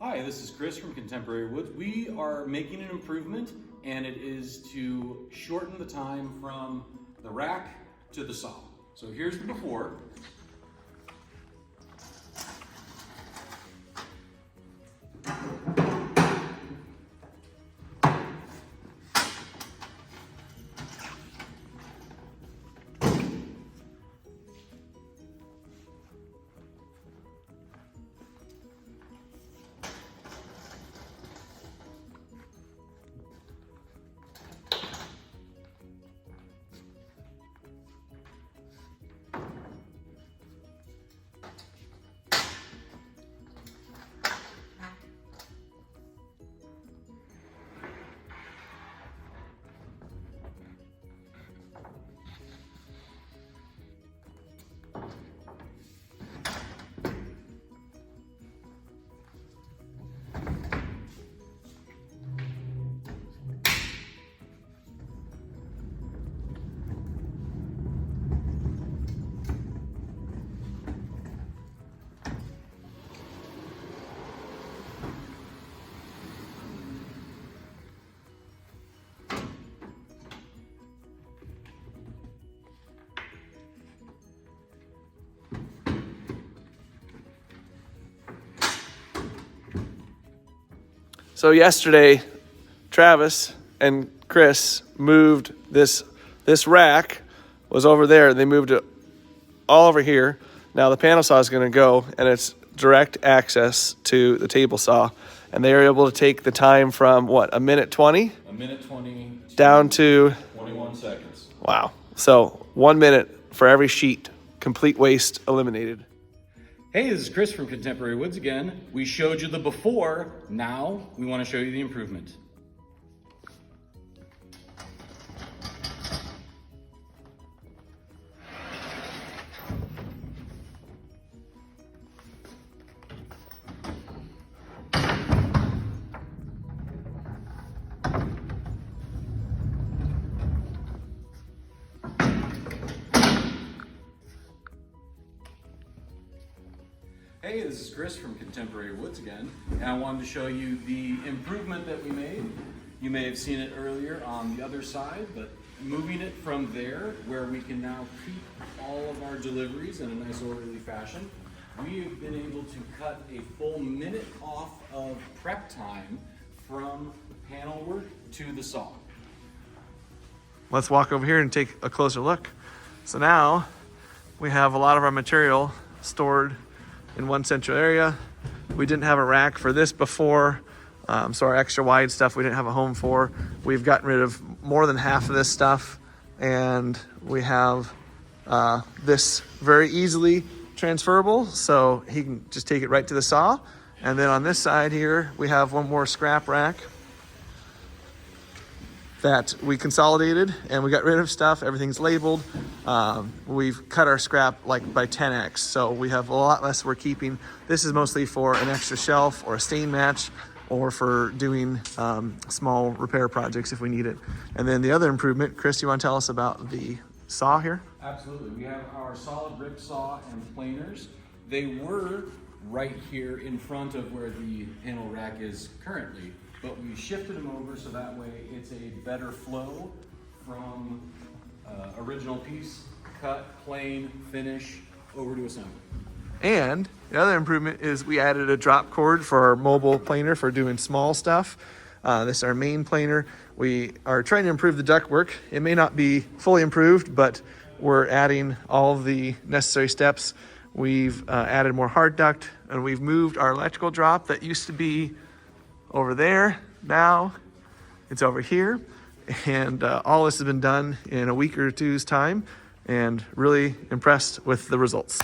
Hi, this is Chris from Contemporary Woods. We are making an improvement, and it is to shorten the time from the rack to the saw. So here's the before. So yesterday, Travis and Chris moved this rack was over there. They moved it all over here. Now the panel saw is going to go, and it's direct access to the table saw. And they were able to take the time from, what, a minute 20? A minute 20 down to 21 seconds. Wow. So 1 minute for every sheet. Complete waste eliminated. Hey, this is Chris from Contemporary Woods again. We showed you the before. Now we want to show you the improvement. Hey, this is Chris from Contemporary Woods again, and I wanted to show you the improvement that we made. You may have seen it earlier on the other side, but moving it from there, where we can now keep all of our deliveries in a nice orderly fashion, we have been able to cut a full minute off of prep time from the panel work to the saw. Let's walk over here and take a closer look. So now we have a lot of our material stored in one central area. We didn't have a rack for this before, so our extra wide stuff we didn't have a home for. We've gotten rid of more than half of this stuff, and we have this very easily transferable, so he can just take it right to the saw. And then on this side here, we have one more scrap rack that we consolidated, and we got rid of stuff. Everything's labeled. We've cut our scrap like by 10x, so we have a lot less we're keeping. This is mostly for an extra shelf or a stain match, or for doing small repair projects if we need it. And then the other improvement, Chris, you want to tell us about the saw here? Absolutely. We have our solid rip saw and planers. They were right here in front of where the panel rack is currently, but we shifted them over so that way it's a better flow from original piece, cut, plane, finish, over to assembly. And the other improvement is we added a drop cord for our mobile planer for doing small stuff. This is our main planer. We are trying to improve the ductwork. It may not be fully improved, but we're adding all of the necessary steps. We've added more hard duct, and we've moved our electrical drop that used to be over there. Now it's over here, and all this has been done in a week or two's time, and really impressed with the results.